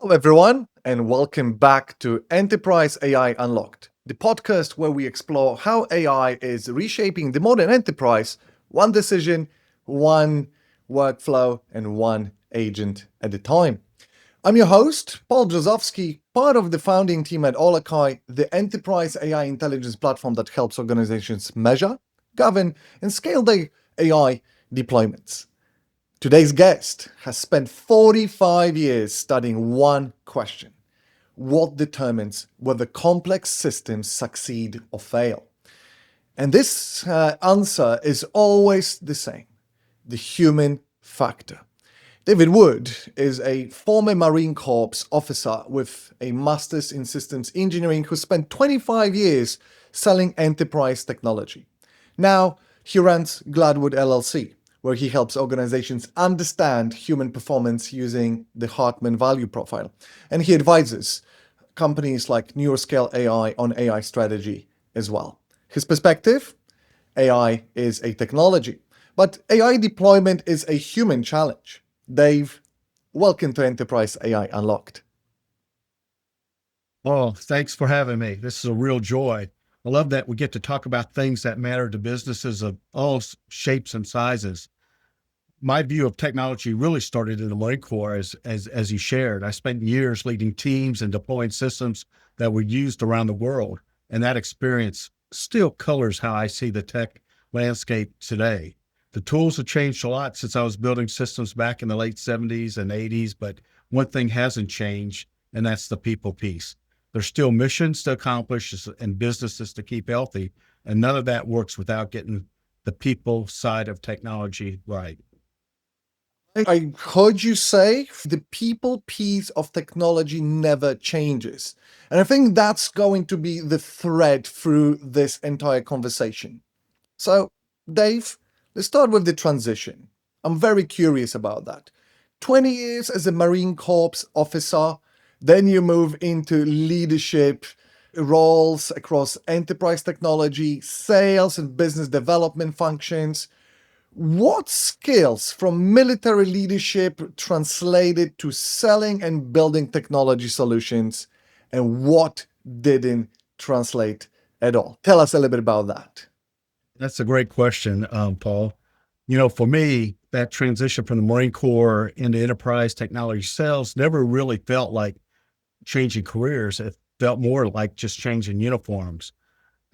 Hello, everyone, and welcome back to Enterprise AI Unlocked, the podcast where we explore how AI is reshaping the modern enterprise, one decision, one workflow, and one agent at a time. I'm your host, Paul Brzozowski, part of the founding team at Olakai, the enterprise AI intelligence platform that helps organizations measure, govern, and scale their AI deployments. Today's guest has spent 45 years studying one question: what determines whether complex systems succeed or fail? And this answer is always the same: the human factor. David Wood is a former Marine Corps officer with a master's in systems engineering who spent 25 years selling enterprise technology. Now, he runs Gladwood LLC, where he helps organizations understand human performance using the Hartman value profile. And he advises companies like Neuroscale AI on AI strategy as well. His perspective: AI is a technology, but AI deployment is a human challenge. Dave, welcome to Enterprise AI Unlocked. Oh, thanks for having me. This is a real joy. I love that we get to talk about things that matter to businesses of all shapes and sizes. My view of technology really started in the Marine Corps, as you shared. I spent years leading teams and deploying systems that were used around the world, and that experience still colors how I see the tech landscape today. The tools have changed a lot since I was building systems back in the late 70s and 80s, but one thing hasn't changed, and that's the people piece. There's still missions to accomplish and businesses to keep healthy, and none of that works without getting the people side of technology right. I heard you say the people piece of technology never changes. And I think that's going to be the thread through this entire conversation. So, Dave, let's start with the transition. I'm very curious about that. 20 years as a Marine Corps officer, then you move into leadership roles across enterprise technology, sales, and business development functions. What skills from military leadership translated to selling and building technology solutions, and what didn't translate at all? Tell us a little bit about that. That's a great question, Paul. For me, that transition from the Marine Corps into enterprise technology sales never really felt like changing careers. It felt more like just changing uniforms.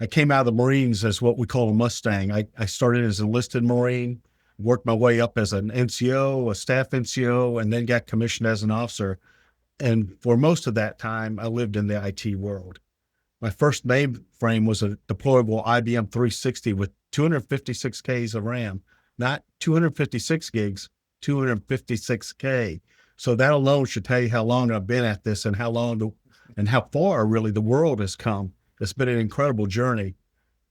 I came out of the Marines as what we call a Mustang. I started as an enlisted Marine, worked my way up as an NCO, a staff NCO, and then got commissioned as an officer. And for most of that time, I lived in the IT world. My first mainframe was a deployable IBM 360 with 256Ks of RAM, not 256 gigs, 256K. So that alone should tell you how long I've been at this and and how far really the world has come. It's been an incredible journey.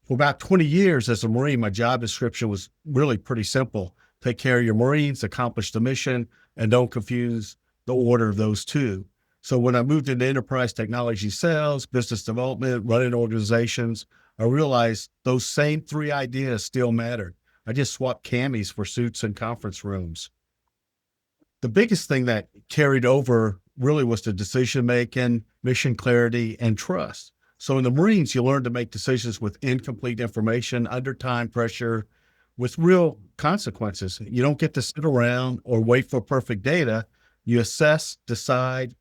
For about 20 years as a Marine, my job description was really pretty simple: take care of your Marines, accomplish the mission, and don't confuse the order of those two. So when I moved into enterprise technology sales, business development, running organizations, I realized those same three ideas still mattered. I just swapped camis for suits and conference rooms. The biggest thing that carried over really was the decision making, mission clarity, and trust. So in the Marines, you learn to make decisions with incomplete information, under time pressure, with real consequences. You don't get to sit around or wait for perfect data. You assess, decide,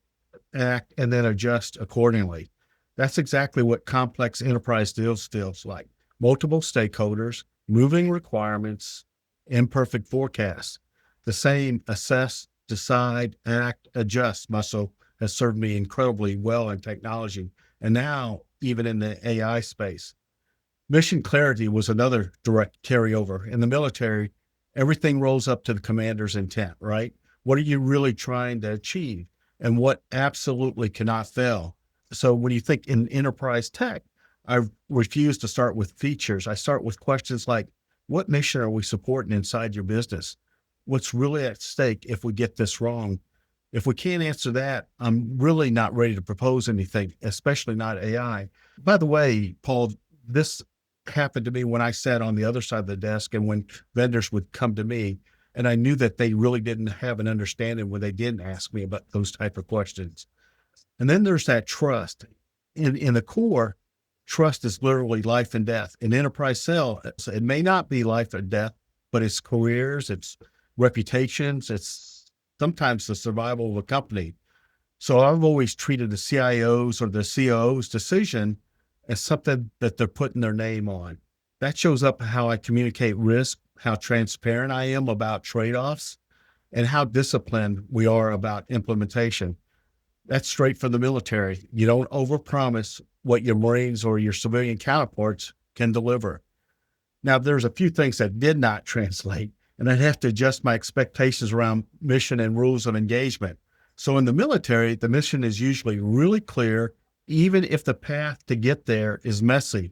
act, and then adjust accordingly. That's exactly what complex enterprise deals feels like: multiple stakeholders, moving requirements, imperfect forecasts. The same assess, decide, act, adjust muscle has served me incredibly well in technology, and now even in the AI space. Mission clarity was another direct carryover. In the military, everything rolls up to the commander's intent, right? What are you really trying to achieve, and what absolutely cannot fail? So when you think in enterprise tech, I refuse to start with features. I start with questions like, what mission are we supporting inside your business? What's really at stake if we get this wrong? If we can't answer that, I'm really not ready to propose anything, especially not AI. By the way, Paul, this happened to me when I sat on the other side of the desk and when vendors would come to me. And I knew that they really didn't have an understanding when they didn't ask me about those type of questions. And then there's that trust. In the core, trust is literally life and death. In enterprise sale, it may not be life or death, but it's careers, it's reputations, it's sometimes the survival of a company. So I've always treated the CIO's or the COO's decision as something that they're putting their name on. That shows up how I communicate risk, how transparent I am about trade-offs, and how disciplined we are about implementation. That's straight from the military. You don't overpromise what your Marines or your civilian counterparts can deliver. Now, there's a few things that did not translate, and I'd have to adjust my expectations around mission and rules of engagement. So in the military, the mission is usually really clear, even if the path to get there is messy.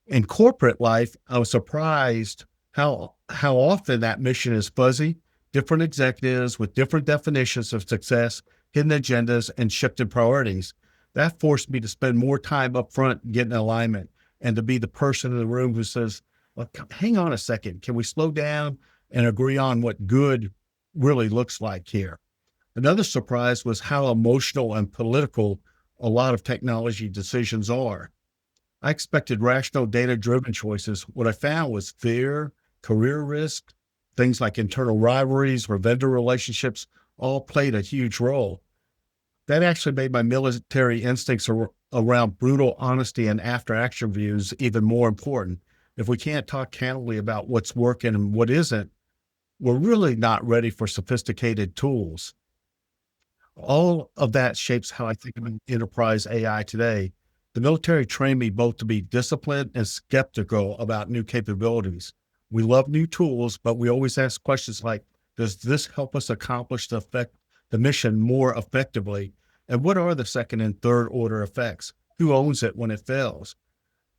In corporate life, I was surprised how often that mission is fuzzy, different executives with different definitions of success, hidden agendas, and shifted priorities. That forced me to spend more time up front getting alignment and to be the person in the room who says, well, hang on a second, can we slow down and agree on what good really looks like here? Another surprise was how emotional and political a lot of technology decisions are. I expected rational, data-driven choices. What I found was fear, career risk, things like internal rivalries or vendor relationships all played a huge role. That actually made my military instincts around brutal honesty and after-action views even more important. If we can't talk candidly about what's working and what isn't, we're really not ready for sophisticated tools. All of that shapes how I think of enterprise AI today. The military trained me both to be disciplined and skeptical about new capabilities. We love new tools, but we always ask questions like, does this help us accomplish the mission more effectively? And what are the second and third order effects? Who owns it when it fails?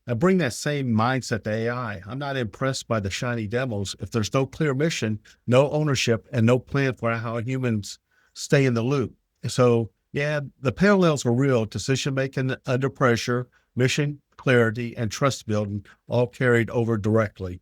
I bring that same mindset to AI. I'm not impressed by the shiny demos if there's no clear mission, no ownership, and no plan for how humans stay in the loop. So yeah, the parallels are real. Decision making under pressure, mission clarity, and trust building all carried over directly.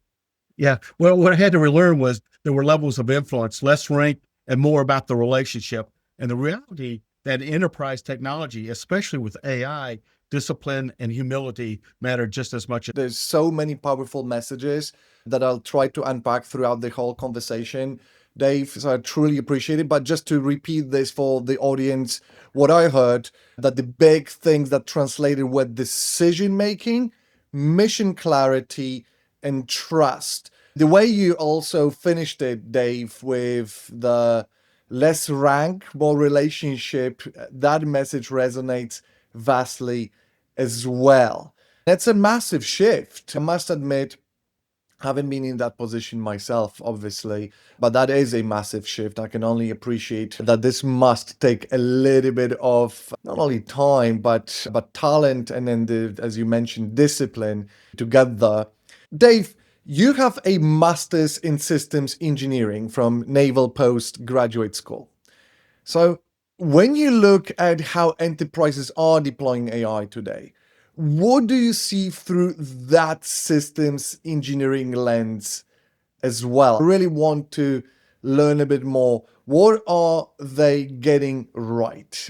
Yeah. Well, what I had to relearn was there were levels of influence, less rank and more about the relationship. And the reality that enterprise technology, especially with AI, discipline and humility matter just as much. There's so many powerful messages that I'll try to unpack throughout the whole conversation, Dave. So I truly appreciate it. But just to repeat this for the audience, what I heard that the big things that translated were decision making, mission clarity, and trust. The way you also finished it, Dave, with the less rank, more relationship, that message resonates vastly as well. That's a massive shift. I must admit, haven't been in that position myself, obviously, but that is a massive shift. I can only appreciate that this must take a little bit of not only time, but talent, and then as you mentioned, discipline to get there. Dave, you have a master's in systems engineering from Naval Postgraduate School. So when you look at how enterprises are deploying AI today, what do you see through that systems engineering lens as well? I really want to learn a bit more. What are they getting right?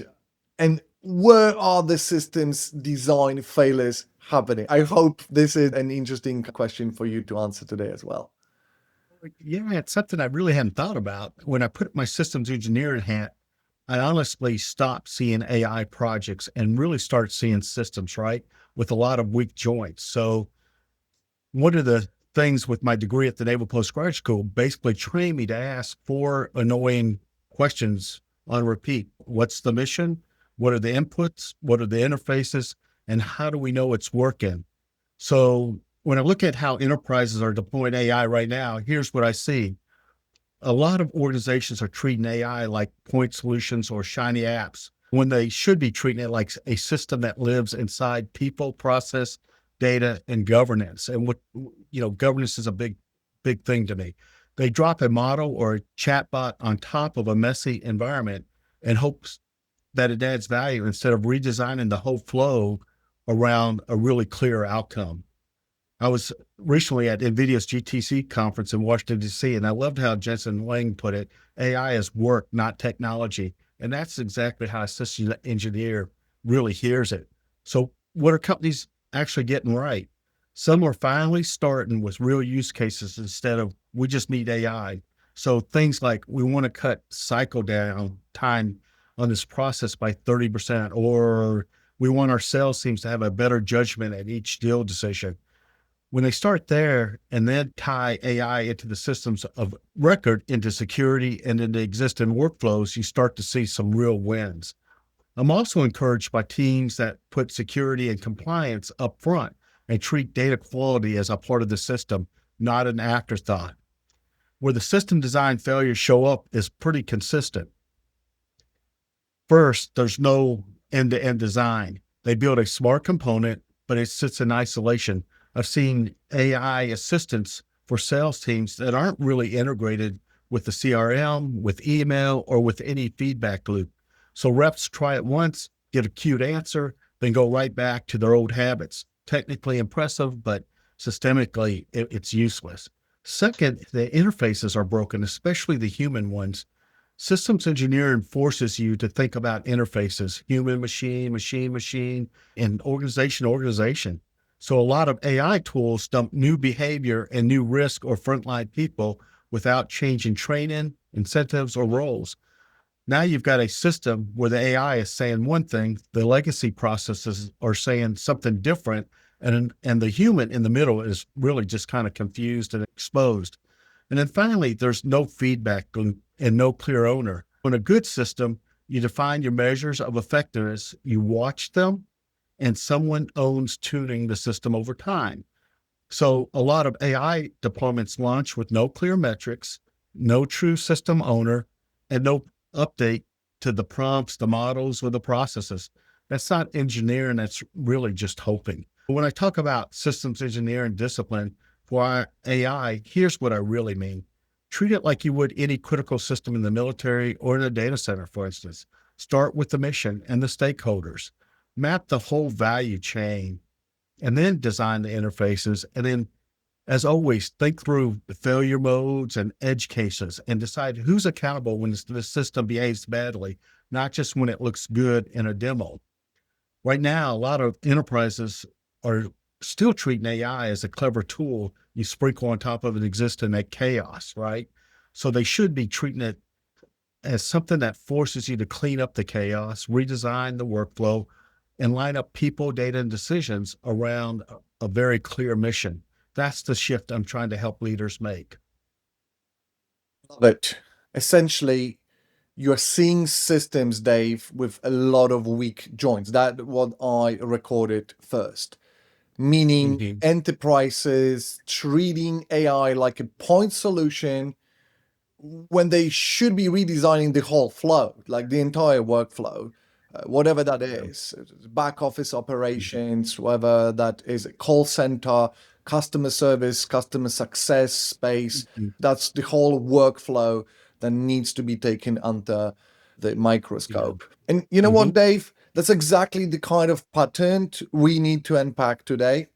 And where are the systems design failures happening? I hope this is an interesting question for you to answer today as well. Yeah, it's something I really hadn't thought about. When I put my systems engineering hat, I honestly stopped seeing AI projects and really started seeing systems, right? With a lot of weak joints. So one of the things with my degree at the Naval Postgraduate School basically trained me to ask four annoying questions on repeat. What's the mission? What are the inputs? What are the interfaces? And how do we know it's working? So when I look at how enterprises are deploying AI right now, here's what I see. A lot of organizations are treating AI like point solutions or shiny apps when they should be treating it like a system that lives inside people, process, data, and governance. And governance is a big thing to me. They drop a model or a chatbot on top of a messy environment and hopes that it adds value instead of redesigning the whole flow around a really clear outcome. I was recently at NVIDIA's GTC conference in Washington, D.C., and I loved how Jensen Wang put it: AI is work, not technology. And that's exactly how a system engineer really hears it. So, what are companies actually getting right? Some are finally starting with real use cases instead of we just need AI. So, things like we want to cut cycle down time on this process by 30%, or we want our sales teams to have a better judgment at each deal decision. When they start there and then tie AI into the systems of record, into security and into existing workflows, you start to see some real wins. I'm also encouraged by teams that put security and compliance up front and treat data quality as a part of the system, not an afterthought. Where the system design failures show up is pretty consistent. First, there's no end to end design. They build a smart component, but it sits in isolation. I've seen AI assistants for sales teams that aren't really integrated with the CRM, with email, or with any feedback loop. So reps try it once, get a cute answer, then go right back to their old habits. Technically impressive, but systemically, it's useless. Second, the interfaces are broken, especially the human ones. Systems engineering forces you to think about interfaces: human, machine, machine, machine, and organization, organization. So a lot of AI tools dump new behavior and new risk or frontline people without changing training, incentives, or roles. Now you've got a system where the AI is saying one thing, the legacy processes are saying something different, and the human in the middle is really just kind of confused and exposed. And then finally, there's no feedback loop and no clear owner. In a good system, you define your measures of effectiveness, you watch them, and someone owns tuning the system over time. So a lot of AI deployments launch with no clear metrics, no true system owner, and no update to the prompts, the models, or the processes. That's not engineering, that's really just hoping. When I talk about systems engineering discipline for AI, here's what I really mean. Treat it like you would any critical system in the military or in a data center, for instance. Start with the mission and the stakeholders. Map the whole value chain and then design the interfaces. And then, as always, think through the failure modes and edge cases and decide who's accountable when the system behaves badly, not just when it looks good in a demo. Right now, a lot of enterprises are still treating AI as a clever tool you sprinkle on top of an existing chaos, right? So they should be treating it as something that forces you to clean up the chaos, redesign the workflow, and line up people, data, and decisions around a very clear mission. That's the shift I'm trying to help leaders make. Love it. Essentially, you're seeing systems, Dave, with a lot of weak joints. That's what I recorded first. Meaning Mhm. enterprises treating AI like a point solution when they should be redesigning the whole flow, like the entire workflow, whatever that Yeah. is, back office operations, whether that is a call center, customer service, customer success space. Mhm. That's the whole workflow that needs to be taken under the Yeah. microscope. And you know what, Mhm. Dave? That's exactly the kind of pattern we need to unpack today.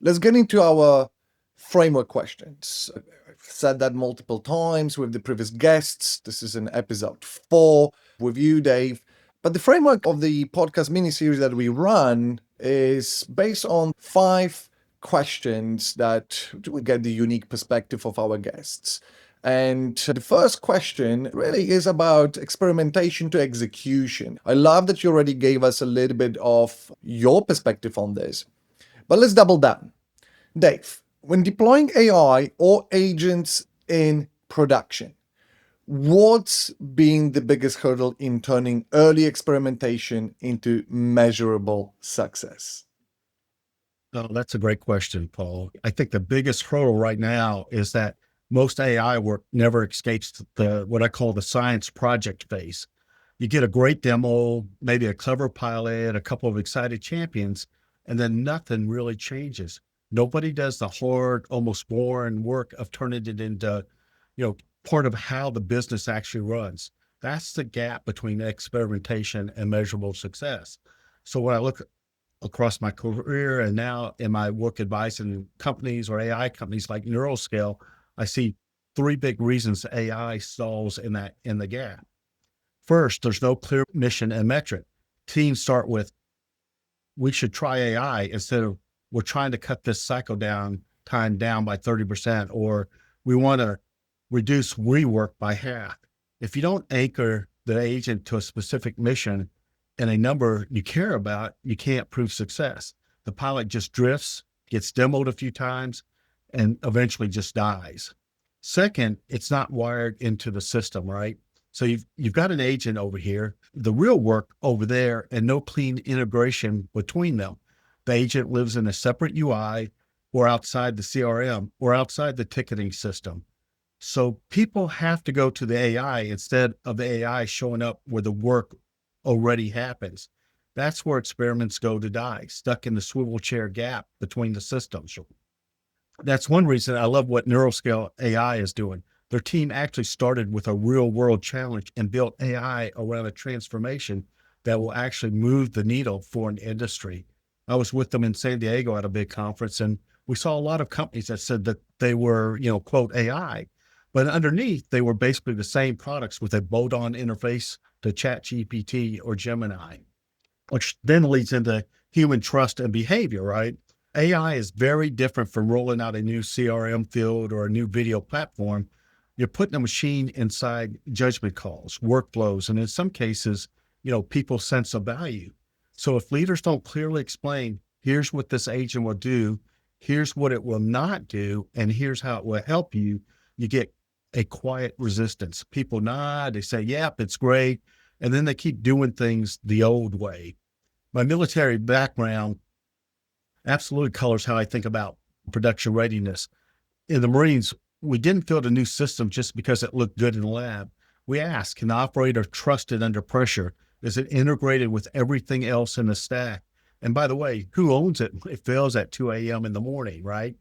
Let's get into our framework questions. I've said that multiple times with the previous guests. This is in episode 4 with you, Dave. But the framework of the podcast mini series that we run is based on 5 questions that we get the unique perspective of our guests. And the first question really is about experimentation to execution. I love that you already gave us a little bit of your perspective on this. But let's double down. Dave, when deploying AI or agents in production, what's been the biggest hurdle in turning early experimentation into measurable success? Oh, that's a great question, Paul. I think the biggest hurdle right now is that most AI work never escapes the what I call the science project phase. You get a great demo, maybe a clever pilot, a couple of excited champions, and then nothing really changes. Nobody does the hard, almost boring work of turning it into, part of how the business actually runs. That's the gap between experimentation and measurable success. So when I look across my career and now in my work advice in companies or AI companies like Neuroscale, I see three big reasons AI stalls in the gap. First, there's no clear mission and metric. Teams start with, we should try AI instead of, we're trying to cut this cycle time down by 30%, or we want to reduce rework by half. If you don't anchor the agent to a specific mission and a number you care about, you can't prove success. The pilot just drifts, gets demoed a few times, and eventually just dies. Second, it's not wired into the system, right? So you've got an agent over here, the real work over there, and no clean integration between them. The agent lives in a separate UI or outside the CRM or outside the ticketing system. So people have to go to the AI instead of the AI showing up where the work already happens. That's where experiments go to die, stuck in the swivel chair gap between the systems. That's one reason I love what Neuroscale AI is doing. Their team actually started with a real world challenge and built AI around a transformation that will actually move the needle for an industry. I was with them in San Diego at a big conference, and we saw a lot of companies that said that they were, quote, AI, but underneath they were basically the same products with a bolt-on interface to ChatGPT or Gemini, which then leads into human trust and behavior, right? AI is very different from rolling out a new CRM field or a new video platform. You're putting a machine inside judgment calls, workflows, and in some cases, people's sense of value. So if leaders don't clearly explain, here's what this agent will do, here's what it will not do, and here's how it will help you, you get a quiet resistance. People nod, they say, yep, it's great. And then they keep doing things the old way. My military background absolutely colors how I think about production readiness. In the Marines, we didn't build a new system just because it looked good in the lab. We asked, can the operator trust it under pressure? Is it integrated with everything else in the stack? And by the way, who owns it? It fails at 2 a.m. in the morning, right?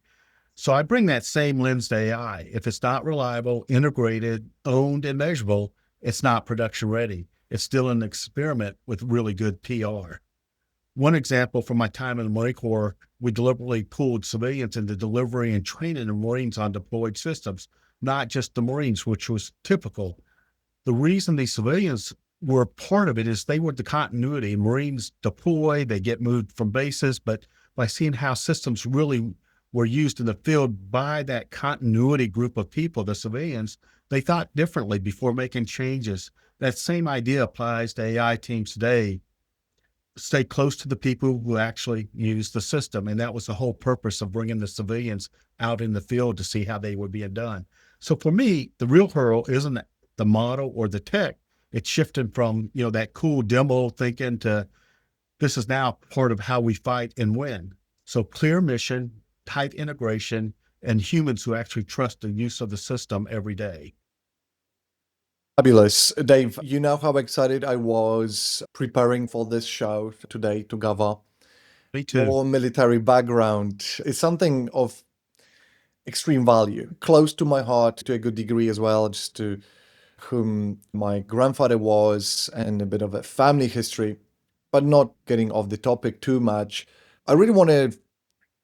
So I bring that same lens to AI. If it's not reliable, integrated, owned, and measurable, it's not production ready. It's still an experiment with really good PR. One example from my time in the Marine Corps, we deliberately pulled civilians into delivery and training the Marines on deployed systems, not just the Marines, which was typical. The reason these civilians were part of it is they were the continuity. Marines deploy, they get moved from bases, but by seeing how systems really were used in the field by that continuity group of people, the civilians, they thought differently before making changes. That same idea applies to AI teams today. Stay close to the people who actually use the system. And that was the whole purpose of bringing the civilians out in the field to see how they were being done. So for me, the real hurdle isn't the model or the tech. It's shifting from, that cool demo thinking to this is now part of how we fight and win. So clear mission, tight integration, and humans who actually trust the use of the system every day. Fabulous. Dave, you know how excited I was preparing for this show today together. Me too. Your military background is something of extreme value, close to my heart to a good degree as well, just to whom my grandfather was and a bit of a family history, but not getting off the topic too much. I really want to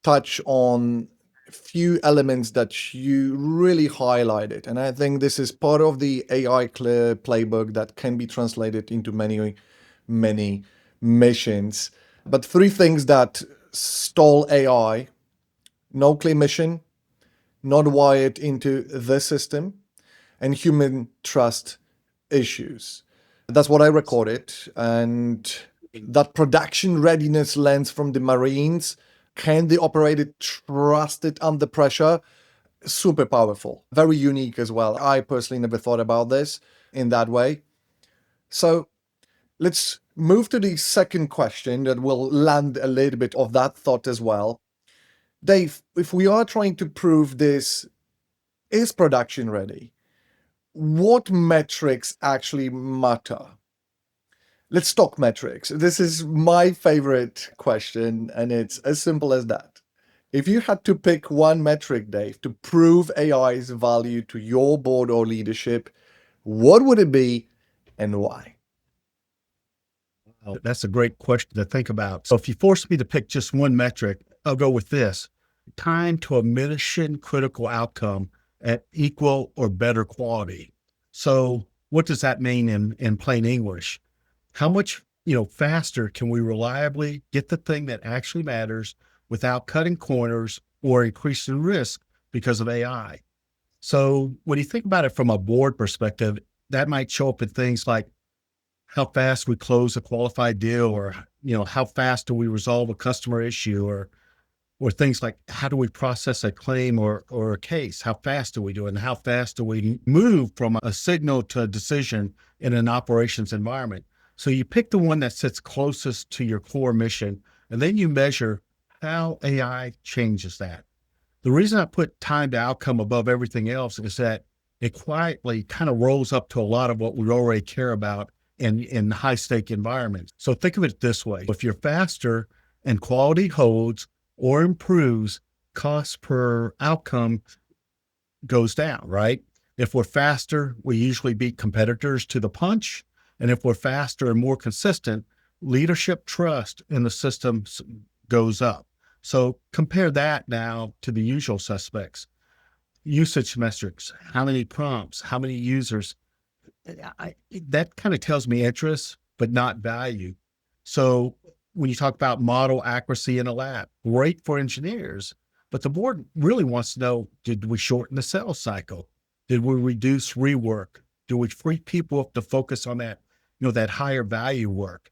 touch on a few elements that you really highlighted. And I think this is part of the AI Clear playbook that can be translated into many, many missions. But three things that stall AI: no clear mission, not wired into the system, and human trust issues. That's what I recorded. And that production readiness lens from the Marines, can the operator trust it under pressure? Super powerful, very unique as well. I personally never thought about this in that way. So let's move to the second question that will land a little bit of that thought as well. Dave, if we are trying to prove this is production ready, what metrics actually matter? Let's talk metrics. This is my favorite question, and it's as simple as that. If you had to pick one metric, Dave, to prove AI's value to your board or leadership, what would it be and why? Oh, that's a great question to think about. So if you force me to pick just one metric, I'll go with this: time to a mission critical outcome at equal or better quality. So what does that mean in plain English? How much, faster can we reliably get the thing that actually matters without cutting corners or increasing risk because of AI? So when you think about it from a board perspective, that might show up in things like how fast we close a qualified deal, or how fast do we resolve a customer issue, or things like how do we process a claim or a case? How fast do we do it? And how fast do we move from a signal to a decision in an operations environment? So you pick the one that sits closest to your core mission, and then you measure how AI changes that. The reason I put time to outcome above everything else is that it quietly kind of rolls up to a lot of what we already care about in high stake environments. So think of it this way: if you're faster and quality holds or improves, cost per outcome goes down, right? If we're faster, we usually beat competitors to the punch. And if we're faster and more consistent, leadership trust in the system goes up. So compare that now to the usual suspects. Usage metrics: how many prompts, how many users. That kind of tells me interest, but not value. So when you talk about model accuracy in a lab, great for engineers, but the board really wants to know, did we shorten the sales cycle? Did we reduce rework? Do we free people up to focus on that, that higher value work?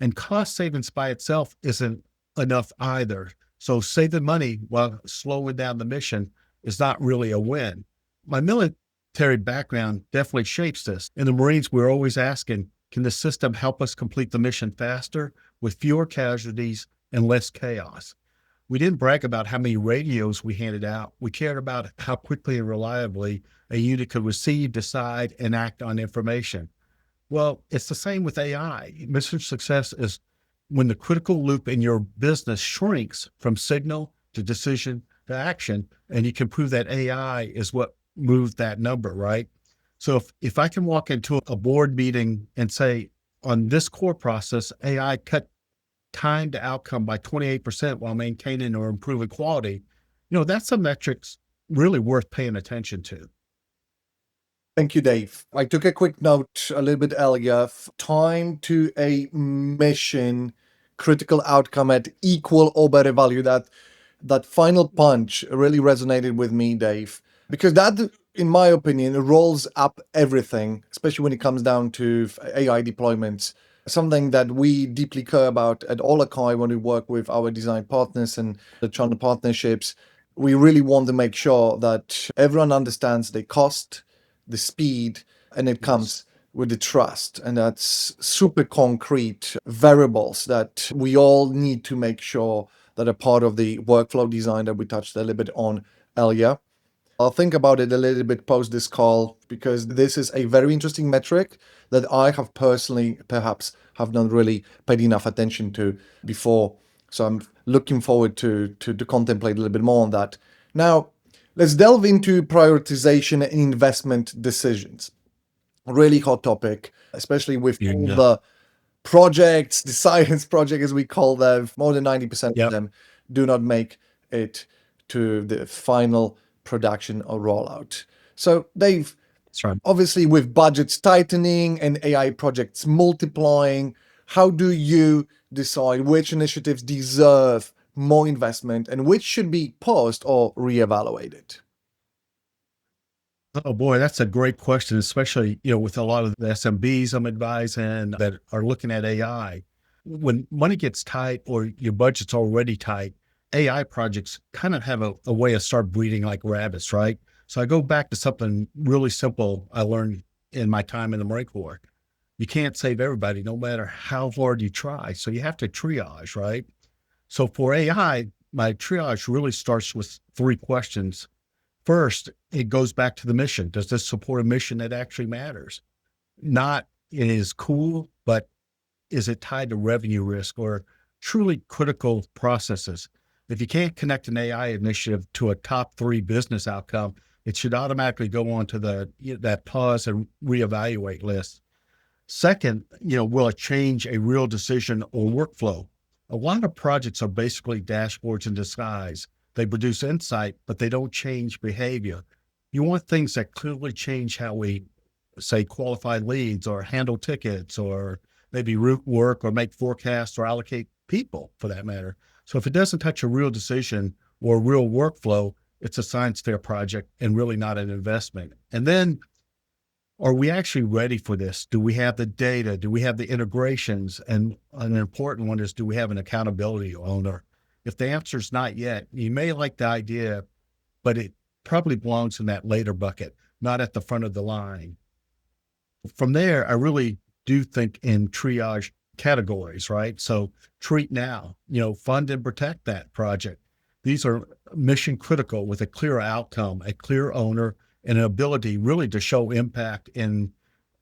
And cost savings by itself isn't enough either. So saving money while slowing down the mission is not really a win. My military background definitely shapes this. In the Marines, we're always asking, can the system help us complete the mission faster with fewer casualties and less chaos? We didn't brag about how many radios we handed out. We cared about how quickly and reliably a unit could receive, decide, and act on information. Well, it's the same with AI. Mission success is when the critical loop in your business shrinks from signal to decision to action, and you can prove that AI is what moved that number, right? So if I can walk into a board meeting and say, on this core process, AI cut time to outcome by 28% while maintaining or improving quality, that's some metrics really worth paying attention to. Thank you, Dave. I took a quick note a little bit earlier. Time to a mission critical outcome at equal or better value. That final punch really resonated with me, Dave, because that, in my opinion, rolls up everything, especially when it comes down to AI deployments. Something that we deeply care about at Olakai when we work with our design partners and the channel partnerships. We really want to make sure that everyone understands the cost, the speed, and it comes with the trust. And that's super concrete variables that we all need to make sure that are part of the workflow design that we touched a little bit on earlier. I'll think about it a little bit post this call, because this is a very interesting metric that I have personally perhaps have not really paid enough attention to before. So I'm looking forward to contemplate a little bit more on that. Now, let's delve into prioritization and investment decisions. A really hot topic, especially with all the projects, the science project as we call them. More than 90% of them do not make it to the final production or rollout. So Dave, That's right. Obviously with budgets tightening and AI projects multiplying, how do you decide which initiatives deserve more investment and which should be paused or reevaluated? Oh boy, that's a great question, especially, with a lot of the SMBs I'm advising that are looking at AI. When money gets tight or your budget's already tight, AI projects kind of have a way of start breeding like rabbits, right? So I go back to something really simple I learned in my time in the Marine Corps. You can't save everybody, no matter how hard you try. So you have to triage, right? So for AI, my triage really starts with three questions. First, it goes back to the mission. Does this support a mission that actually matters? Not it is cool, but is it tied to revenue risk or truly critical processes? If you can't connect an AI initiative to a top three business outcome, it should automatically go on to that pause and reevaluate list. Second, will it change a real decision or workflow? A lot of projects are basically dashboards in disguise. They produce insight, but they don't change behavior. You want things that clearly change how we, say, qualify leads or handle tickets or maybe route work or make forecasts or allocate people for that matter. So if it doesn't touch a real decision or real workflow, it's a science fair project and really not an investment. And then are we actually ready for this? Do we have the data? Do we have the integrations? And an important one is, do we have an accountability owner? If the answer is not yet, you may like the idea, but it probably belongs in that later bucket, not at the front of the line. From there, I really do think in triage categories, right? So treat now, fund and protect that project. These are mission critical with a clear outcome, a clear owner, and an ability really to show impact in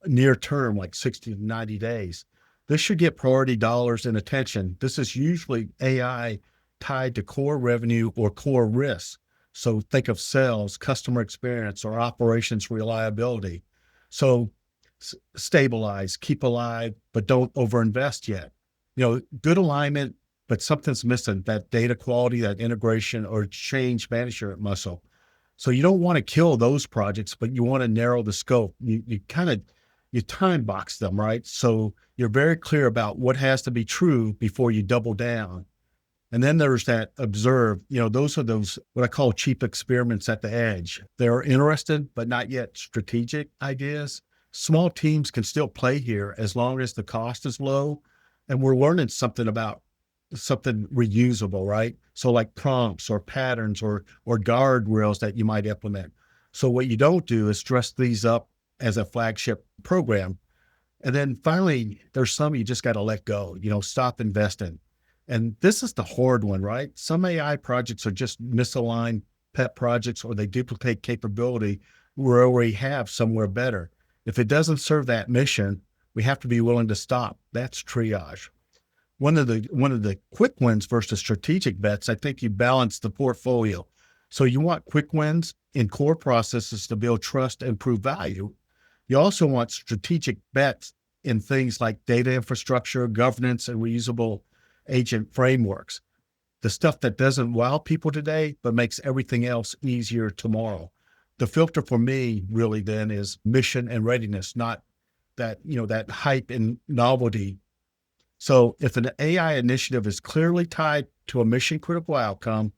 near term, like 60 to 90 days. This should get priority dollars and attention. This is usually AI tied to core revenue or core risks. So think of sales, customer experience, or operations reliability. So stabilize, keep alive, but don't overinvest yet. Good alignment, but something's missing, that data quality, that integration, or change management muscle. So you don't want to kill those projects, but you want to narrow the scope. You kind of, you time box them, right? So you're very clear about what has to be true before you double down. And then there's that observe, those are those, what I call cheap experiments at the edge. They're interested, but not yet strategic ideas. Small teams can still play here as long as the cost is low. And we're learning something about something reusable, right? So like prompts or patterns or guardrails that you might implement. So what you don't do is dress these up as a flagship program. And then finally, there's some you just got to let go, stop investing. And this is the hard one, right? Some AI projects are just misaligned pet projects, or they duplicate capability we already have somewhere better. If it doesn't serve that mission, we have to be willing to stop. That's triage. One of the quick wins versus strategic bets, I think you balance the portfolio. So you want quick wins in core processes to build trust and prove value. You also want strategic bets in things like data infrastructure, governance, and reusable agent frameworks. The stuff that doesn't wow people today, but makes everything else easier tomorrow. The filter for me really then is mission and readiness, not that, that hype and novelty. So if an AI initiative is clearly tied to a mission critical outcome,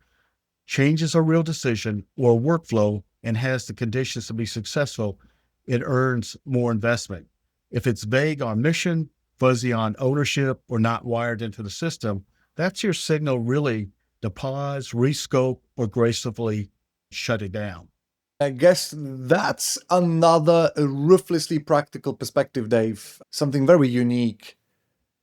changes a real decision or workflow, and has the conditions to be successful, it earns more investment. If it's vague on mission, fuzzy on ownership, or not wired into the system, that's your signal really to pause, rescope, or gracefully shut it down. I guess that's another ruthlessly practical perspective, Dave. Something very unique.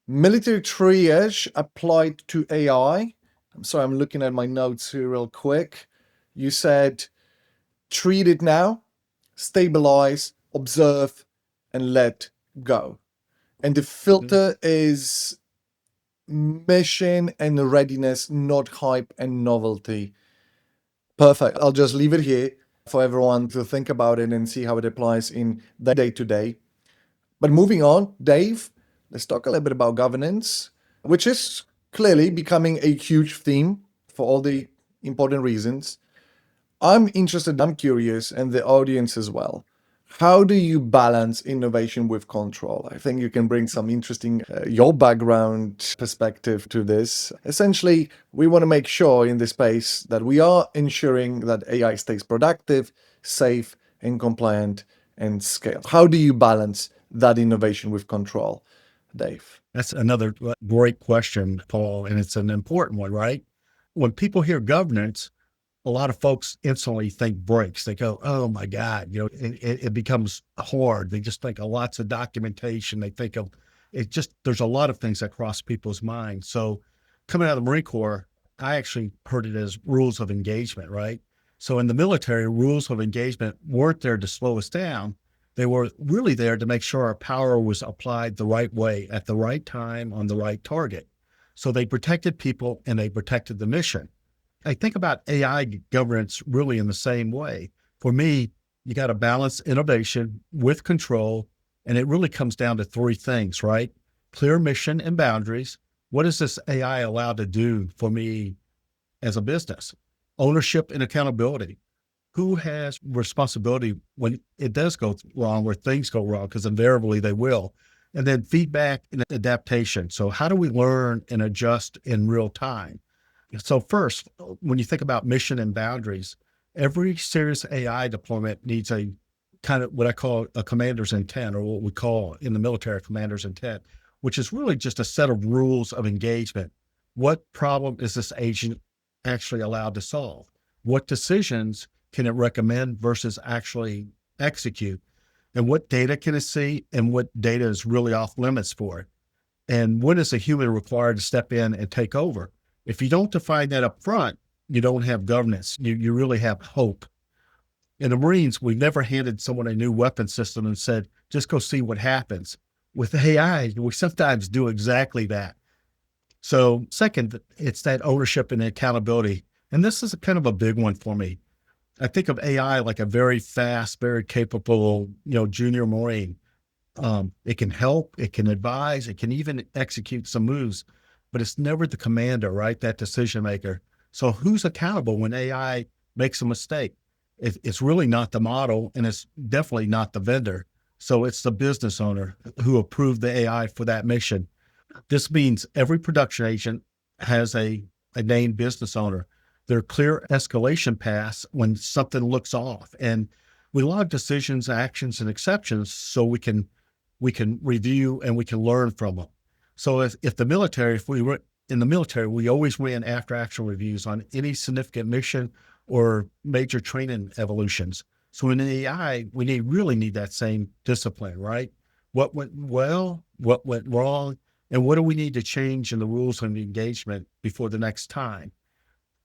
Military triage applied to AI. I'm sorry, I'm looking at my notes here real quick. You said treat it now, stabilize, observe, and let go. And the filter is mission and readiness, not hype and novelty. Perfect. I'll just leave it here for everyone to think about it and see how it applies in the day to day. But moving on, Dave, let's talk a little bit about governance, which is clearly becoming a huge theme for all the important reasons. I'm interested, I'm curious, and the audience as well. How do you balance innovation with control? I think you can bring some interesting, your background perspective to this. Essentially, we want to make sure in this space that we are ensuring that AI stays productive, safe, and compliant and scale. How do you balance that innovation with control, Dave? That's another great question, Paul, and it's an important one, right? When people hear governance, a lot of folks instantly think breaks. They go, oh my God, it becomes hard. They just think of lots of documentation. They think of there's a lot of things that cross people's minds. So coming out of the Marine Corps, I actually heard it as rules of engagement, right? So in the military, rules of engagement weren't there to slow us down. They were really there to make sure our power was applied the right way at the right time on the right target. So they protected people and they protected the mission. I think about AI governance really in the same way. For me, you got to balance innovation with control And it really comes down to three things, right? Clear mission and boundaries. What is this AI allowed to do for me as a business? Ownership and accountability. Who has responsibility when it does go wrong, where things go wrong, because invariably they will. And then feedback and adaptation. So how do we learn and adjust in real time? So first, when you think about mission and boundaries, every serious AI deployment needs a kind of what I call a commander's intent, or what we call in the military a commander's intent, which is really just a set of rules of engagement. What problem is this agent actually allowed to solve? What decisions can it recommend versus actually execute? And what data can it see, and what data is really off limits for it? And when is a human required to step in and take over? If you don't define that up front, you don't have governance. You really have hope. In the Marines, we've never handed someone a new weapon system and said, just go see what happens. With AI, we sometimes do exactly that. So second, it's that ownership and accountability. And this is kind of a big one for me. I think of AI like a very fast, very capable, junior Marine. It can help, it can advise, it can even execute some moves, but it's never the commander, right? That decision maker. So who's accountable when AI makes a mistake? It's really not the model, and it's definitely not the vendor. So it's the business owner who approved the AI for that mission. This means every production agent has a named business owner. There are clear escalation paths when something looks off, and we log decisions, actions, and exceptions so we can review and we can learn from them. So if we were in the military, we always ran after action reviews on any significant mission or major training evolutions. So in AI, we really need that same discipline, right? What went well, what went wrong, and what do we need to change in the rules and the engagement before the next time?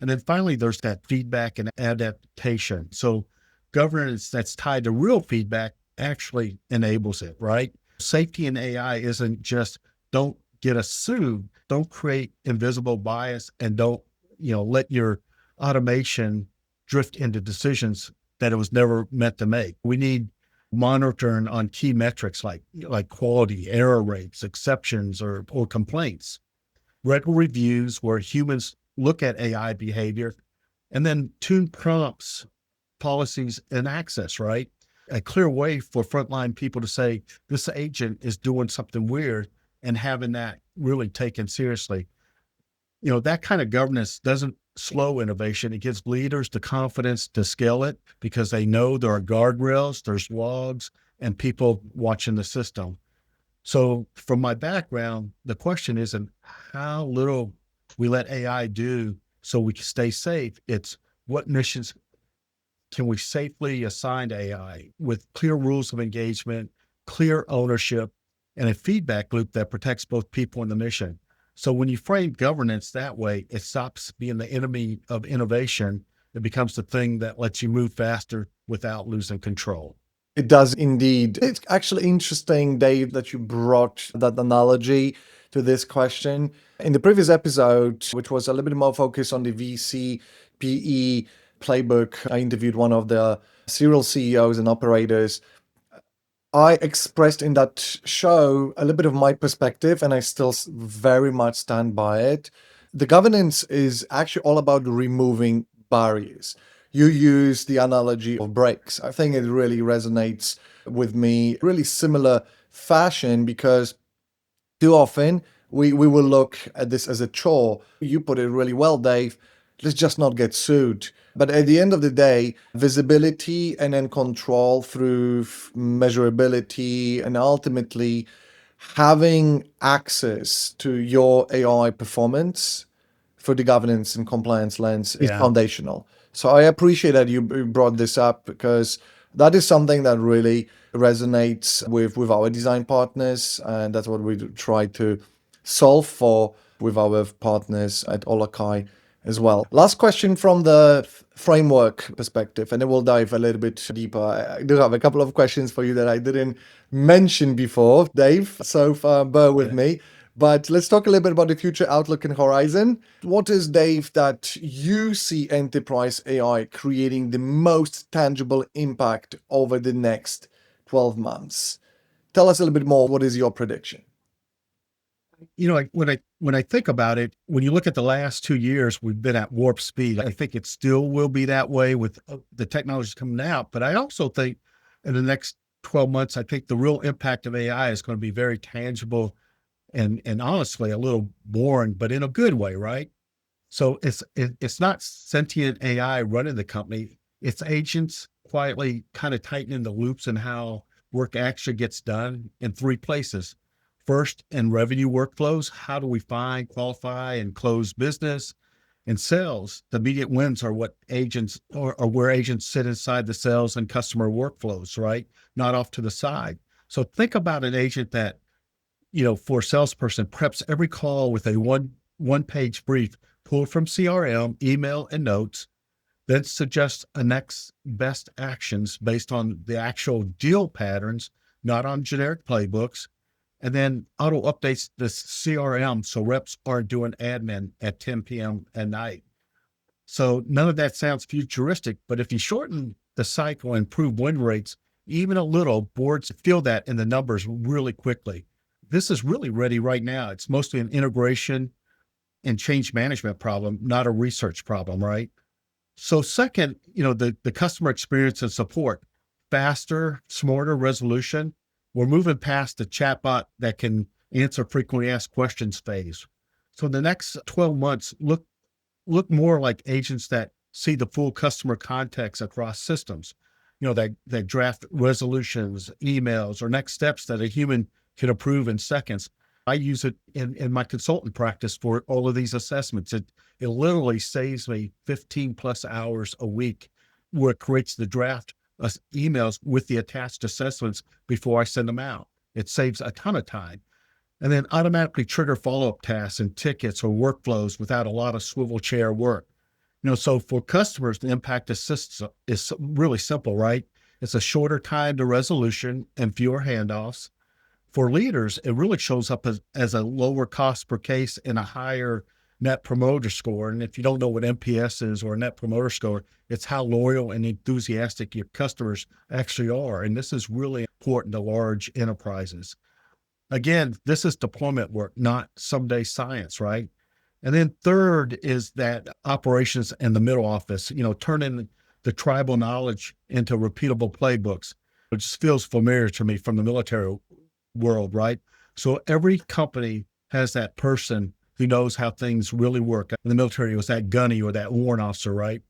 And then finally, there's that feedback and adaptation. So governance that's tied to real feedback actually enables it, right? Safety in AI isn't just don't get us sued, don't create invisible bias, and don't, let your automation drift into decisions that it was never meant to make. We need monitoring on key metrics like quality, error rates, exceptions, or complaints. Regular reviews where humans look at AI behavior, and then tune prompts, policies, and access, right? A clear way for frontline people to say, this agent is doing something weird, and having that really taken seriously. That kind of governance doesn't slow innovation. It gives leaders the confidence to scale it because they know there are guardrails, there's logs, and people watching the system. So from my background, the question isn't how little we let AI do so we can stay safe. It's what missions can we safely assign to AI with clear rules of engagement, clear ownership, and a feedback loop that protects both people and the mission. So when you frame governance that way, it stops being the enemy of innovation. It becomes the thing that lets you move faster without losing control. It does indeed. It's actually interesting, Dave, that you brought that analogy to this question. In the previous episode, which was a little bit more focused on the VC PE playbook, I interviewed one of the serial CEOs and operators. I expressed in that show a little bit of my perspective, and I still very much stand by it. The governance is actually all about removing barriers. You use the analogy of brakes. I think it really resonates with me, really similar fashion, because too often we will look at this as a chore. You put it really well, Dave. Let's just not get sued. But at the end of the day, visibility and then control through measurability and ultimately having access to your AI performance for the governance and compliance lens is foundational. So I appreciate that you brought this up because that is something that really resonates with our design partners, and that's what we try to solve for with our partners at Olakai as well. Last question from the framework perspective, and then we'll dive a little bit deeper. I do have a couple of questions for you that I didn't mention before, Dave, so bear with me. But let's talk a little bit about the future outlook and horizon. What is, Dave, that you see enterprise AI creating the most tangible impact over the next 12 months? Tell us a little bit more. What is your prediction? When I think about it, when you look at the last 2 years, we've been at warp speed. I think it still will be that way with the technology coming out. But I also think in the next 12 months, I think the real impact of AI is going to be very tangible and honestly a little boring, but in a good way, right? So it's not sentient AI running the company. It's agents quietly kind of tightening the loops and how work actually gets done in three places. First, in revenue workflows, how do we find, qualify, and close business? In sales, the immediate wins are what agents or where agents sit inside the sales and customer workflows, right? Not off to the side. So think about an agent that, for a salesperson, preps every call with a one page brief pulled from CRM, email, and notes, then suggests a next best actions based on the actual deal patterns, not on generic playbooks, and then auto updates the CRM so reps aren't doing admin at 10 p.m. at night. So none of that sounds futuristic, but if you shorten the cycle and improve win rates even a little, boards feel that in the numbers really quickly. This is really ready right now. It's mostly an integration and change management problem, not a research problem, right? So second, the customer experience and support, faster, smarter resolution. We're moving past the chatbot that can answer frequently asked questions phase. So the next 12 months look more like agents that see the full customer context across systems, that draft resolutions, emails, or next steps that a human can approve in seconds. I use it in my consultant practice for all of these assessments. It literally saves me 15 plus hours a week where it creates the draft emails with the attached assessments before I send them out. It saves a ton of time. And then automatically trigger follow-up tasks and tickets or workflows without a lot of swivel chair work. So for customers, the impact is really simple, right? It's a shorter time to resolution and fewer handoffs. For leaders, it really shows up as a lower cost per case and a higher net promoter score. And if you don't know what NPS is or net promoter score, it's how loyal and enthusiastic your customers actually are. And this is really important to large enterprises. Again, this is deployment work, not someday science, right? And then third is that operations and the middle office, turning the tribal knowledge into repeatable playbooks. It just feels familiar to me from the military world, right? So every company has that person who knows how things really work. In the military, it was that gunny or that warrant officer, right?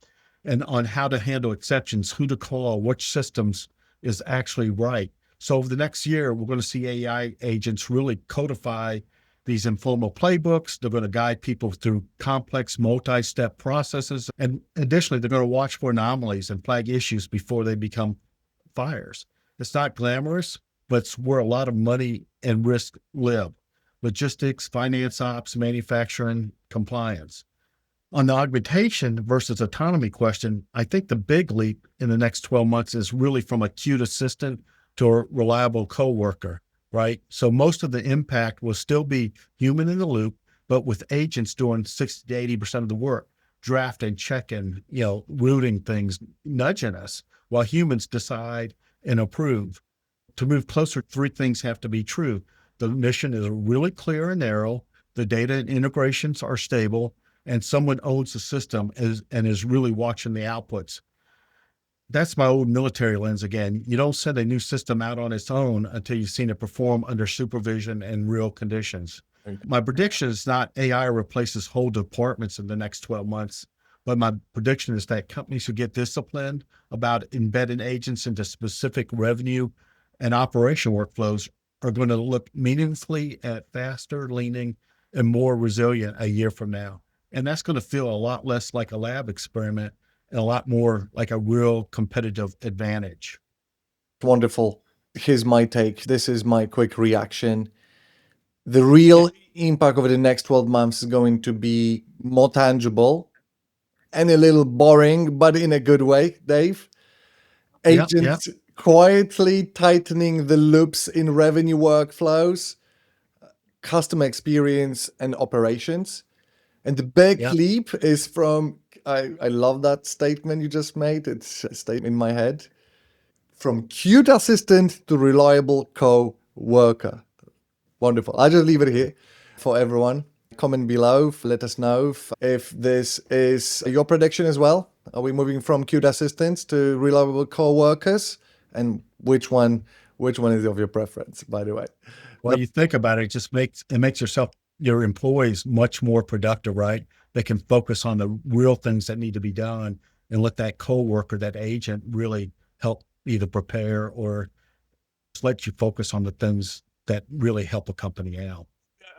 And on how to handle exceptions, who to call, which systems is actually right. So over the next year, we're going to see AI agents really codify these informal playbooks. They're going to guide people through complex multi-step processes. And additionally, they're going to watch for anomalies and flag issues before they become fires. It's not glamorous, but it's where a lot of money and risk live. Logistics, finance ops, manufacturing, compliance. On the augmentation versus autonomy question, I think the big leap in the next 12 months is really from a cute assistant to a reliable coworker, right? So most of the impact will still be human in the loop, but with agents doing 60 to 80% of the work, drafting, checking, routing things, nudging us while humans decide and approve. To move closer, three things have to be true. The mission is really clear and narrow. The data and integrations are stable, and someone owns the system and is really watching the outputs. That's my old military lens again. You don't send a new system out on its own until you've seen it perform under supervision and real conditions. My prediction is not AI replaces whole departments in the next 12 months, but my prediction is that companies who get disciplined about embedding agents into specific revenue and operation workflows are going to look meaningfully at faster, leaning, and more resilient a year from now. And that's going to feel a lot less like a lab experiment and a lot more like a real competitive advantage. Wonderful. Here's my take. This is my quick reaction. The real impact over the next 12 months is going to be more tangible and a little boring, but in a good way, Dave. Agents quietly tightening the loops in revenue workflows, customer experience, and operations. And the big leap is from, I love that statement you just made. It's a statement in my head. From cute assistant to reliable worker. Wonderful. I'll just leave it here for everyone. Comment below. Let us know if this is your prediction as well. Are we moving from cute assistants to reliable co-workers? And which one is of your preference, by the way? Well, you think about it, it makes your employees much more productive, right? They can focus on the real things that need to be done and let that coworker, that agent really help either prepare or just let you focus on the things that really help a company out.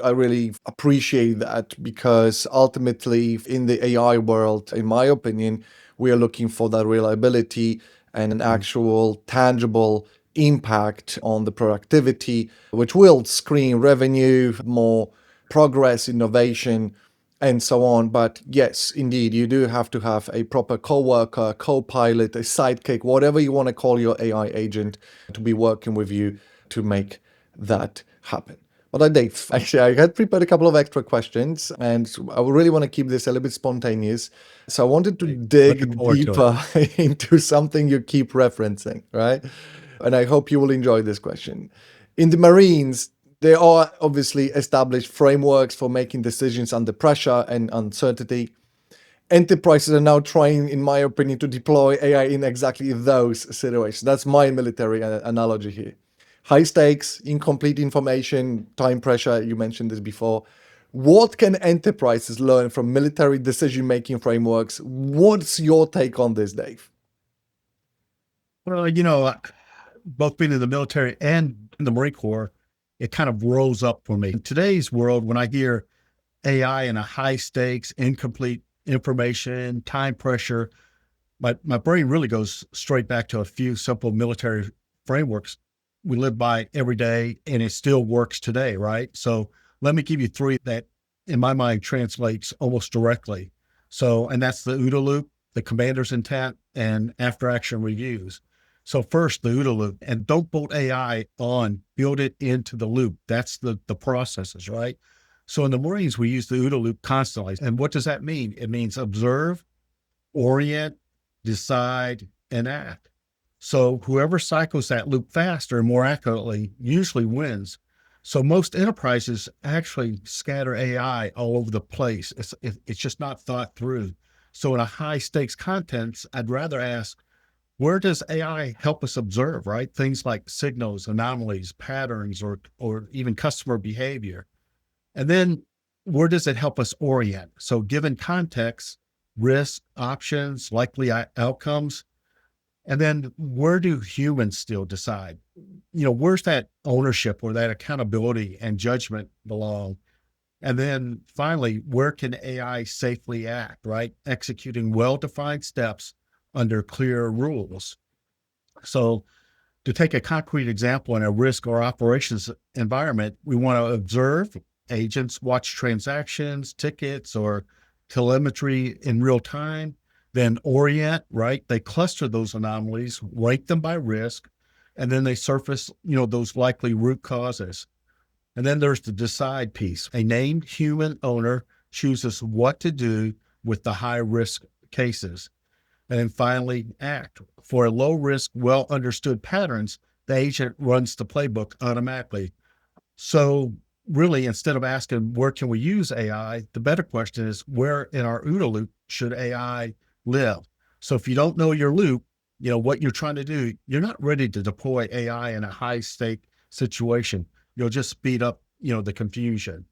I really appreciate that because ultimately, in the AI world, in my opinion, we are looking for that reliability and an actual tangible impact on the productivity, which will screen revenue, more progress, innovation, and so on. But yes, indeed, you do have to have a proper co-worker, co-pilot, a sidekick, whatever you want to call your AI agent, to be working with you to make that happen. But Dave, actually, I had prepared a couple of extra questions, and I really want to keep this a little bit spontaneous. So I wanted to Looking dig forward to it. deeper into something you keep referencing, right? And I hope you will enjoy this question. In the Marines, there are obviously established frameworks for making decisions under pressure and uncertainty. Enterprises are now trying, in my opinion, to deploy AI in exactly those situations. That's my military analogy here. High stakes, incomplete information, time pressure. You mentioned this before. What can enterprises learn from military decision-making frameworks? What's your take on this, Dave? Well, both being in the military and in the Marine Corps, it kind of rose up for me. In today's world, when I hear AI and a high stakes, incomplete information, time pressure, my brain really goes straight back to a few simple military frameworks we live by every day, and it still works today, right? So let me give you three that, in my mind, translates almost directly. So, and that's the OODA loop, the commander's intent, and after action reviews. So first, the OODA loop, and don't bolt AI on, build it into the loop. That's the processes, right? So in the Marines, we use the OODA loop constantly. And what does that mean? It means observe, orient, decide, and act. So whoever cycles that loop faster and more accurately usually wins. So most enterprises actually scatter AI all over the place. It's just not thought through. So in a high stakes context, I'd rather ask, where does AI help us observe, right? Things like signals, anomalies, patterns, or even customer behavior. And then where does it help us orient? So given context, risk, options, likely outcomes, and then where do humans still decide? Where's that ownership or that accountability and judgment belong? And then finally, where can AI safely act, right? Executing well-defined steps under clear rules. So to take a concrete example in a risk or operations environment, we want to observe agents, watch transactions, tickets, or telemetry in real time, then orient, right? They cluster those anomalies, rank them by risk, and then they surface, those likely root causes. And then there's the decide piece. A named human owner chooses what to do with the high risk cases. And then finally, act. For low risk, well understood patterns, the agent runs the playbook automatically. So really, instead of asking where can we use AI, the better question is where in our OODA loop should AI live? So if you don't know your loop, what you're trying to do, you're not ready to deploy AI in a high stake situation. You'll just speed up, the confusion.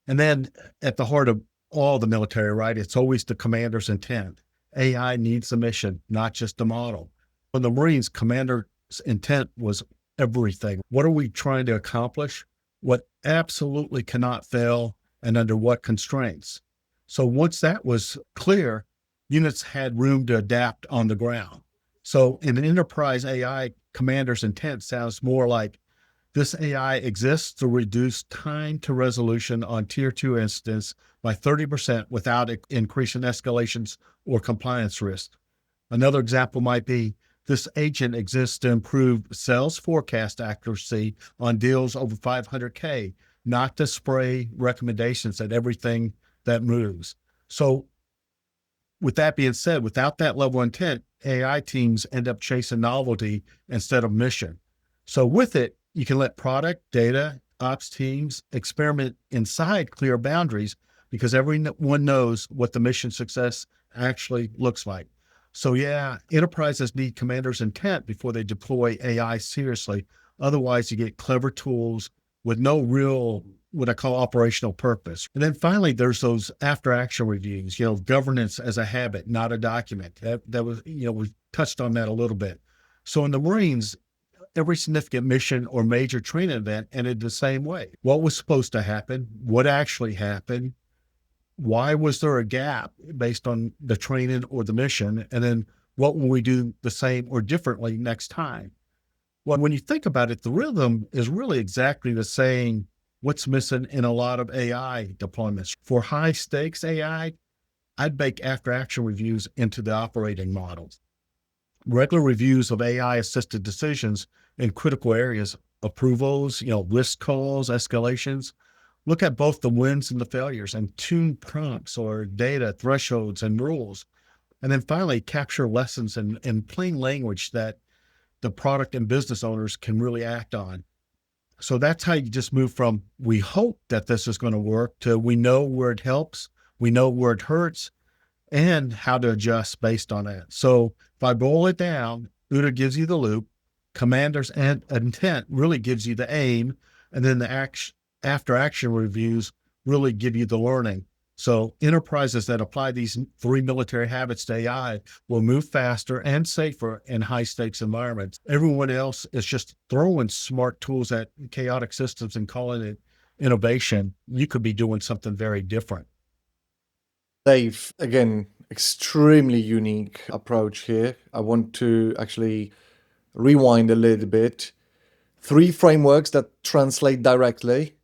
And then at the heart of all the military, right, it's always the commander's intent. AI needs a mission, not just a model. For the Marines, commander's intent was everything. What are we trying to accomplish? What absolutely cannot fail, and under what constraints? So once that was clear, units had room to adapt on the ground. So in an enterprise AI, commander's intent sounds more like this AI exists to reduce time to resolution on tier 2 instance by 30% without increasing escalations or compliance risk. Another example might be this agent exists to improve sales forecast accuracy on deals over 500K, not to spray recommendations at everything that moves. So with that being said, without that level of intent, AI teams end up chasing novelty instead of mission. So with it, You can let product, data, ops teams experiment inside clear boundaries because everyone knows what the mission success actually looks like. So, yeah, enterprises need commanders' intent before they deploy AI seriously. Otherwise, you get clever tools with no real, what I call operational purpose. And then finally, there's those after action reviews, governance as a habit, not a document. That was, we touched on that a little bit. So in the Marines, every significant mission or major training event ended the same way. What was supposed to happen? What actually happened? Why was there a gap based on the training or the mission? And then what will we do the same or differently next time? Well, when you think about it, the rhythm is really exactly the same what's missing in a lot of AI deployments. For high stakes AI, I'd bake after action reviews into the operating models. Regular reviews of AI assisted decisions in critical areas, approvals, risk calls, escalations. Look at both the wins and the failures and tune prompts or data thresholds and rules. And then finally, capture lessons in plain language that the product and business owners can really act on. So that's how you just move from we hope that this is going to work to we know where it helps, we know where it hurts, and how to adjust based on that. So if I boil it down, OODA gives you the loop, commander's intent really gives you the aim, and then the after action reviews really give you the learning. So enterprises that apply these 3 military habits to AI will move faster and safer in high stakes environments. Everyone else is just throwing smart tools at chaotic systems and calling it innovation. You could be doing something very different. Dave, again, extremely unique approach here. I want to actually rewind a little bit. 3 frameworks that translate directly: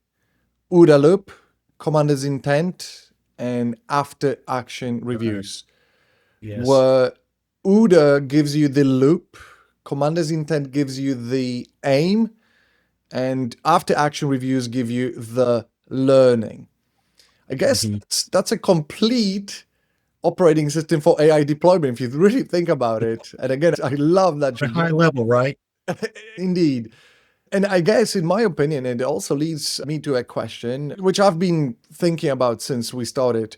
OODA loop, commander's intent, and after action reviews. Yes. Where OODA gives you the loop, commander's intent gives you the aim, and after action reviews give you the learning. I guess that's a complete operating system for AI deployment if you really think about it. And again, I love that At a high level, right? Indeed. And I guess, in my opinion, it also leads me to a question which I've been thinking about since we started.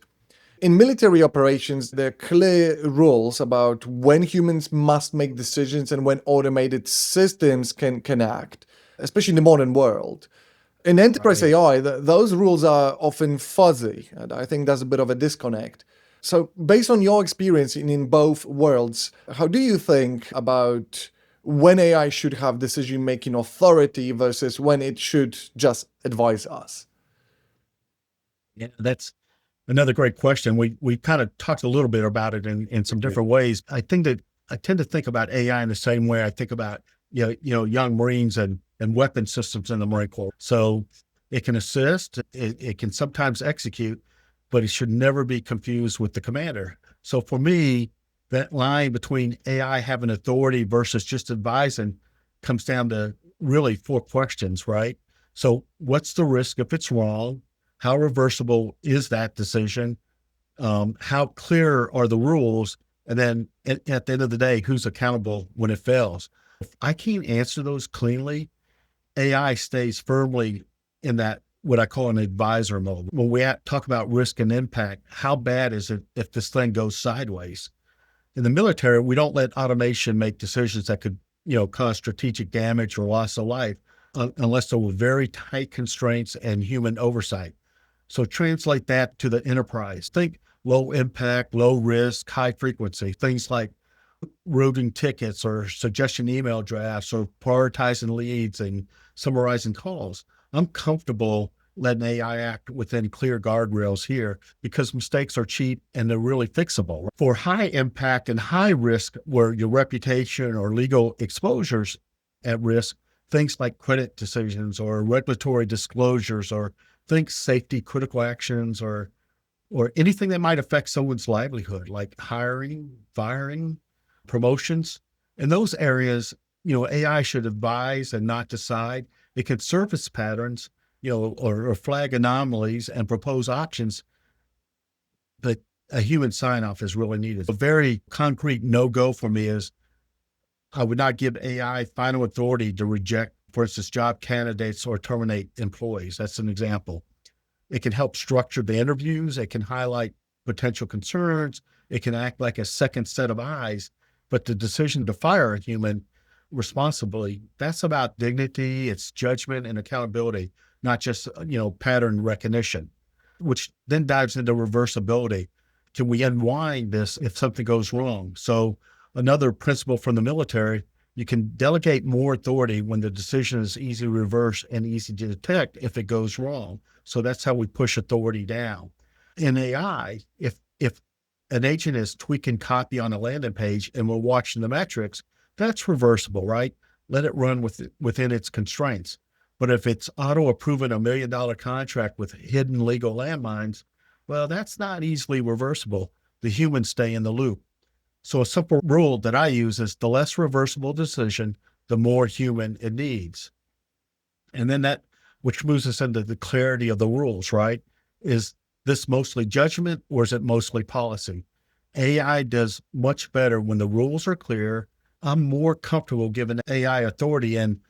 In military operations, there are clear rules about when humans must make decisions and when automated systems can act, especially in the modern world. In enterprise Right. AI, those rules are often fuzzy, and I think there's a bit of a disconnect. So, based on your experience in both worlds, how do you think about when AI should have decision-making authority versus when it should just advise us? Yeah, that's another great question. We kind of talked a little bit about it in some different ways. I think that I tend to think about AI in the same way I think about young Marines and weapon systems in the Marine Corps. So it can assist, it can sometimes execute, but it should never be confused with the commander. So for me, that line between AI having authority versus just advising comes down to really 4 questions, right? So what's the risk if it's wrong? How reversible is that decision? How clear are the rules? And then at the end of the day, who's accountable when it fails? If I can't answer those cleanly, AI stays firmly in that what I call an advisor mode. When we talk about risk and impact, how bad is it if this thing goes sideways? In the military, we don't let automation make decisions that could, cause strategic damage or loss of life unless there were very tight constraints and human oversight. So translate that to the enterprise. Think low impact, low risk, high frequency, things like routing tickets or suggestion email drafts or prioritizing leads and summarizing calls. I'm comfortable letting AI act within clear guardrails here because mistakes are cheap and they're really fixable. For high impact and high risk, where your reputation or legal exposures at risk, things like credit decisions or regulatory disclosures or think safety critical actions or anything that might affect someone's livelihood, like hiring, firing, promotions. In those areas, AI should advise and not decide. It can surface patterns, or flag anomalies and propose options, but a human sign off is really needed. A very concrete no go for me is I would not give AI final authority to reject for instance, job candidates or terminate employees. That's an example. It can help structure the interviews. It can highlight potential concerns. It can act like a second set of eyes. But the decision to fire a human responsibly, that's about dignity, it's judgment and accountability, not just, pattern recognition, which then dives into reversibility. Can we unwind this if something goes wrong? So another principle from the military, you can delegate more authority when the decision is easy to reverse and easy to detect if it goes wrong. So that's how we push authority down. In AI, if an agent is tweaking copy on a landing page and we're watching the metrics, that's reversible, right? Let it run within its constraints. But if it's auto approving $1 million contract with hidden legal landmines, well, that's not easily reversible. The humans stay in the loop. So a simple rule that I use is the less reversible decision, the more human it needs. And then that, which moves us into the clarity of the rules, right? Is this mostly judgment or is it mostly policy? AI does much better when the rules are clear. I'm more comfortable giving AI authority in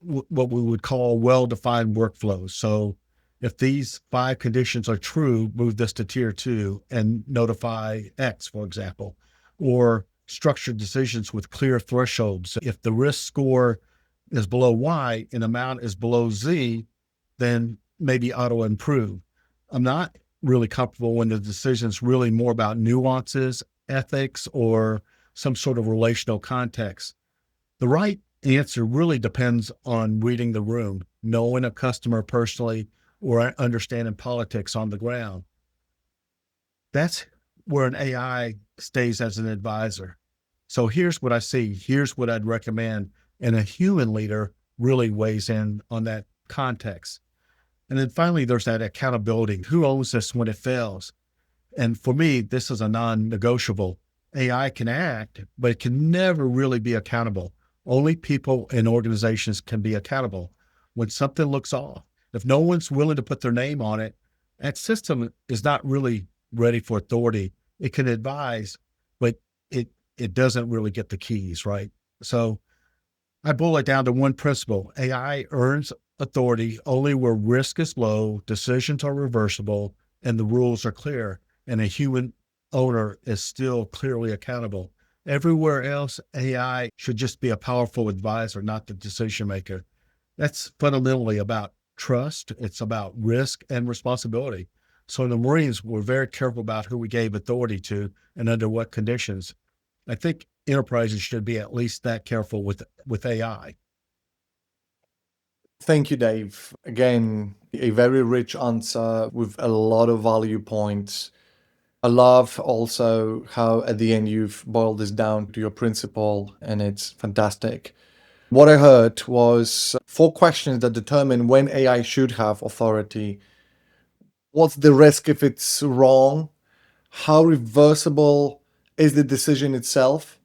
what we would call well-defined workflows. So if these 5 conditions are true, move this to tier 2 and notify X, for example, or structured decisions with clear thresholds. If the risk score is below Y and amount is below Z, then maybe auto improve. I'm not really comfortable when the decision is really more about nuances, ethics, or some sort of relational context. The right answer really depends on reading the room, knowing a customer personally, or understanding politics on the ground. That's where an AI stays as an advisor. So here's what I see. Here's what I'd recommend. And a human leader really weighs in on that context. And then finally, there's that accountability. Who owns this when it fails? And for me, this is a non-negotiable. AI can act, but it can never really be accountable. Only people and organizations can be accountable. When something looks off, if no one's willing to put their name on it, that system is not really ready for authority. It can advise, but it doesn't really get the keys, right? So I boil it down to one principle. AI earns authority only where risk is low, decisions are reversible, and the rules are clear, and a human owner is still clearly accountable. Everywhere else, AI should just be a powerful advisor, not the decision maker. That's fundamentally about trust. It's about risk and responsibility. So in the Marines, we're very careful about who we gave authority to and under what conditions. I think enterprises should be at least that careful with AI. Thank you, Dave. Again, a very rich answer with a lot of value points. I love also how at the end you've boiled this down to your principle, and it's fantastic. What I heard was 4 questions that determine when AI should have authority. What's the risk if it's wrong? How reversible is the decision itself?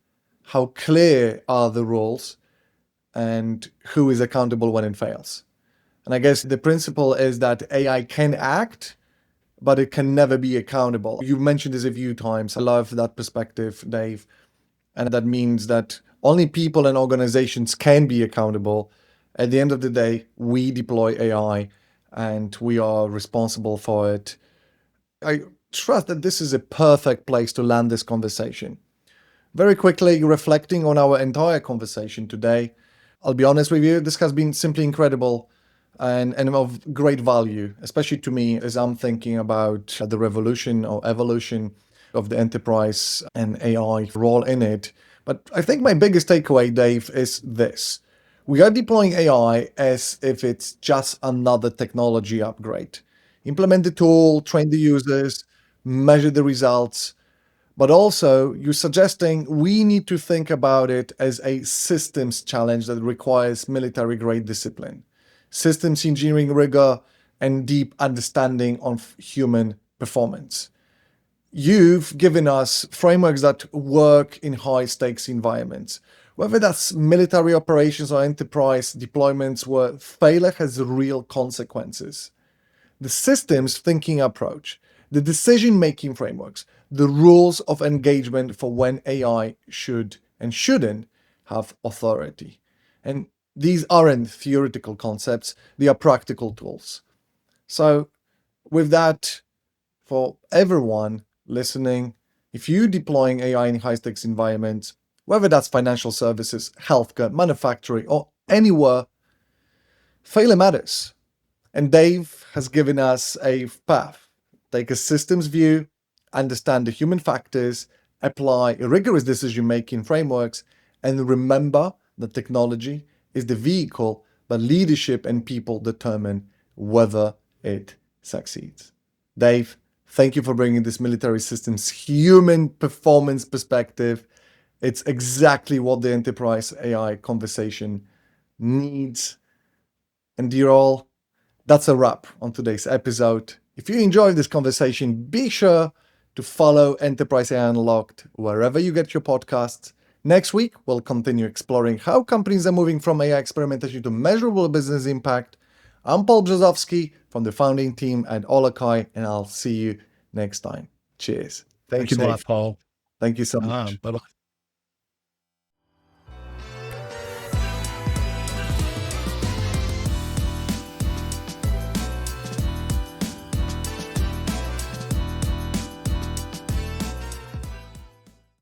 How clear are the rules? And who is accountable when it fails? And I guess the principle is that AI can act, but it can never be accountable. You've mentioned this a few times. I love that perspective, Dave. And that means that only people and organizations can be accountable. At the end of the day, we deploy AI and we are responsible for it. I trust that this is a perfect place to land this conversation. Very quickly, reflecting on our entire conversation today, I'll be honest with you, this has been simply incredible and of great value, especially to me as I'm thinking about the revolution or evolution of the enterprise and AI role in it. But I think my biggest takeaway, Dave, is this. We are deploying AI as if it's just another technology upgrade. Implement the tool, train the users, measure the results, but also you're suggesting we need to think about it as a systems challenge that requires military grade discipline, systems engineering rigor, and deep understanding of human performance. You've given us frameworks that work in high stakes environments, whether that's military operations or enterprise deployments where failure has real consequences. The systems thinking approach, the decision making frameworks, the rules of engagement for when AI should and shouldn't have authority. And These aren't theoretical concepts, they are practical tools. So, with that, for everyone listening, if you're deploying AI in high stakes environments, whether that's financial services, healthcare, manufacturing, or anywhere, failure matters. And Dave has given us a path. Take a systems view, understand the human factors, apply rigorous decision making frameworks, and remember that technology is the vehicle, but leadership and people determine whether it succeeds. Dave, thank you for bringing this military systems human performance perspective. It's exactly what the enterprise AI conversation needs. And dear all, that's a wrap on today's episode. If you enjoyed this conversation, be sure to follow Enterprise AI Unlocked wherever you get your podcasts. Next week, we'll continue exploring how companies are moving from AI experimentation to measurable business impact. I'm Paul Brzozowski from the founding team at Olakai, and I'll see you next time. Cheers. Thank Thanks you, a lot, Dave. Paul. Thank you so much. Bye-bye.